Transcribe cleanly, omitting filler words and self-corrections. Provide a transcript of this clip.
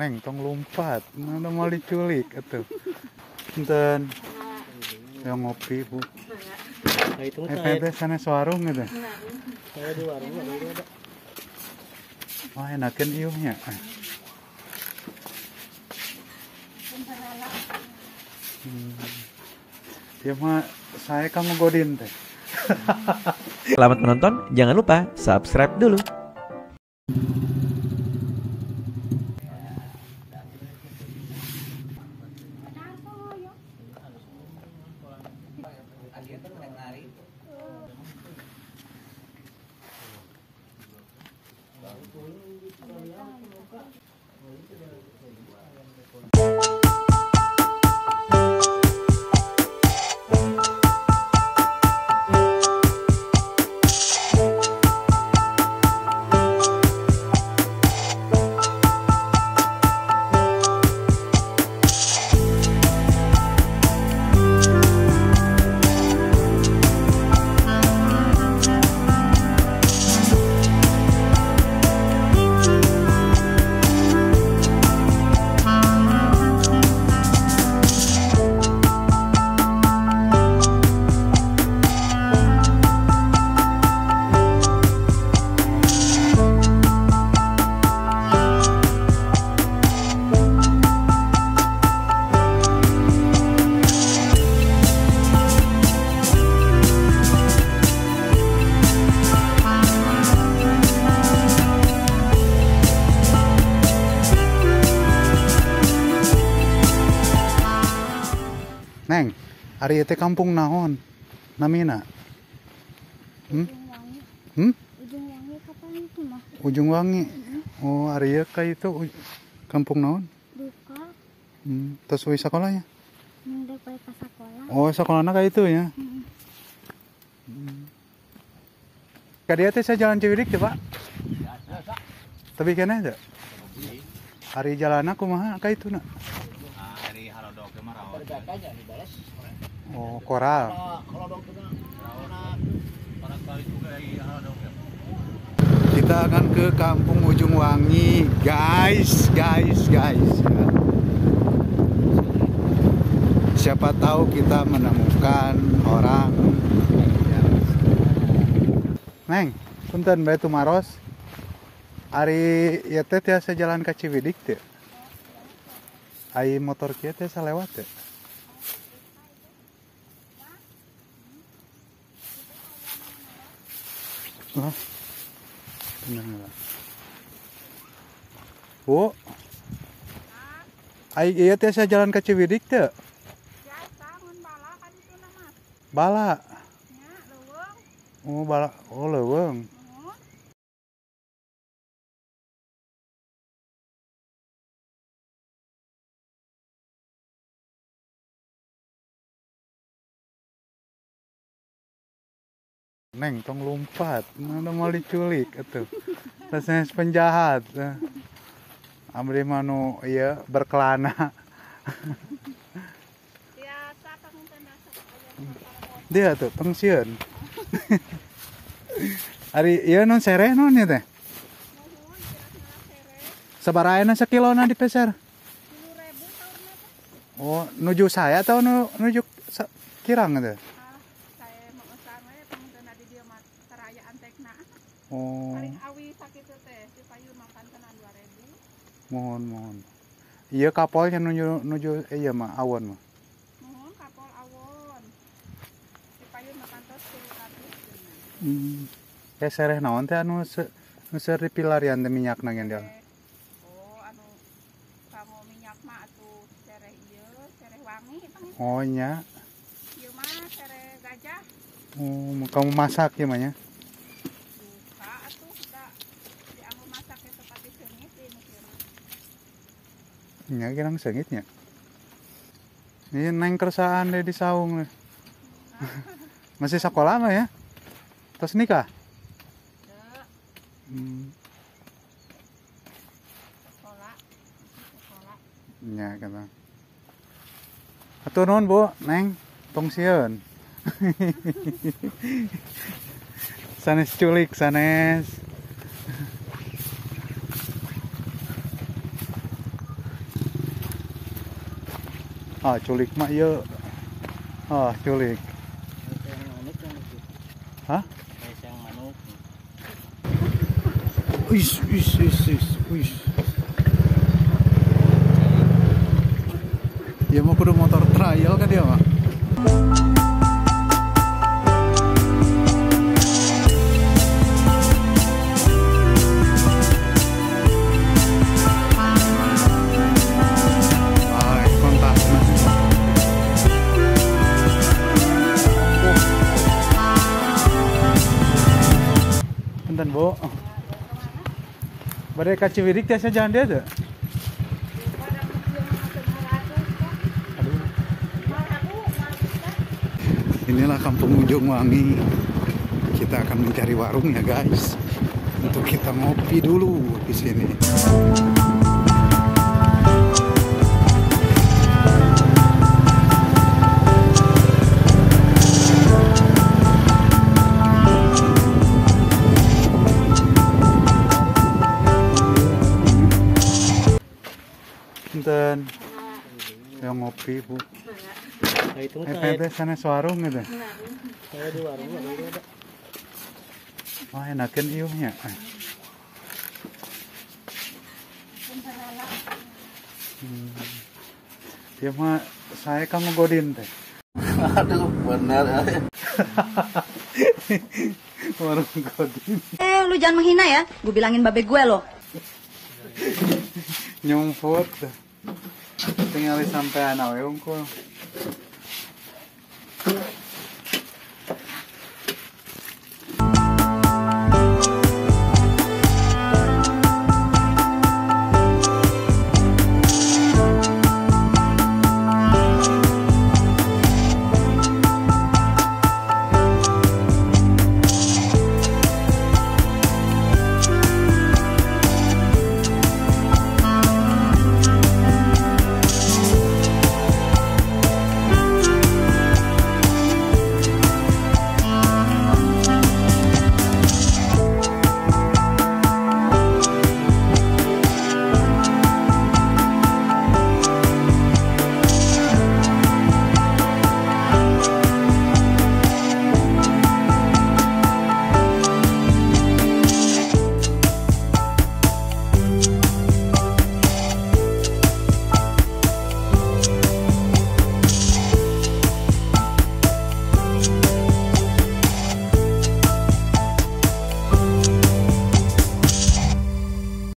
Neng tong lompat, mana mau diculik atuh. Enten. Yang ngopi, Bu. Teh sana warung gitu. Saya di warung ada. Wah, enakeun ieu nya. Ya mah saya kamu godin teh. Selamat menonton, jangan lupa subscribe dulu. Neng, ari teh kampung naon? Namina? Ujung Wangi kapan itu mah? Ujung Wangi. Oh, ari ka itu kampung naon? Duka. Terus we sakolanya? Mendek bae ka sakola. Oh, sakolana ka itu ya. Ka dia teh jalan Ciwidey teh, Pak? Tapi kene teh. Ari jalanna kumaha ka itu na? Hari harodok mah raos. Oh, koral. Harodok teh barangkali juga harodok. Kita akan ke kampung Ujung Wangi, guys. Siapa tahu kita menemukan orang. Neng, punten bae tumaros. Ari ieu teh tiasa jalan ka Ciwidey teh. Ai motor kieu teh salewat teh. Wah. Benar. Bu. Ai ieu teh saya jalan ka Ciwidey teh. Biasa mun bala kan itu nama. Bala. Nya leuweung. Oh, bala. Oh, leuweung. Neng tong lompat, mana mau diculik atuh. Rasanya penjahat. Abdi manu ieu berkelana. Biasa pangunten dasar. Dia tuh pengsiun. Ari ieu non sereh non ieu teh. Nuhun kira-kira sere Sabaraeuna sakilona di peser? 10.000 tahunna teh. Oh, nuju saya atau nuju Kirang teh? Saya mau usaha we pangunten di dieu mah karayaan tekna. Oh, Paling awi sakitu teh si payun makan kena 2.000. mohon. Iya kapolnya nuju iya mah awon mah. Nuhun kapol awon. Si payun makan tos 100. Sereh naon teh anu seueur dipilarian teh minyakna gendel. Oh, anu kamu minyak mah atuh sereh ieu, sereh wangi panggil. Oh nya. Ieu mah sereh gajah. Oh, kamu masak ya mah nya? Buka atuh da dianggo masak teh seperti seungit di kieu mah. Nya kirang seungitnya. Ini neng kersaan deh di saung. Masih sekolah mah ya? Terus nikah? Sekolah. Nya kata. Atuh nuhun Bu, Neng, tong sieun. Sanes culik sanes. Ah, culik mah ieu. Ah, culik. Yang manuk yang itu. Hah? Yang manuk. Wis. Ya mau kudu motor trial kan dia mah. Ay, kontakna. Punten, Bu. Bade ka Ciwidey tiasa jalan dia tuh. Inilah kampung Ujung Wangi. Kita akan mencari warung ya guys. Untuk kita ngopi dulu di sini. Punten. Yang ngopi, Bu. Nah, itu Teh sana warung gitu. saya di warung ada. Wah, enakeun ieu nya. Dia mah saya Kang Godin teh. Aduh, benar. Warung Godin. Lu jangan menghina ya. Gue bilangin babe gue loh. Nyumput. Tinggal sampai anak we unggul.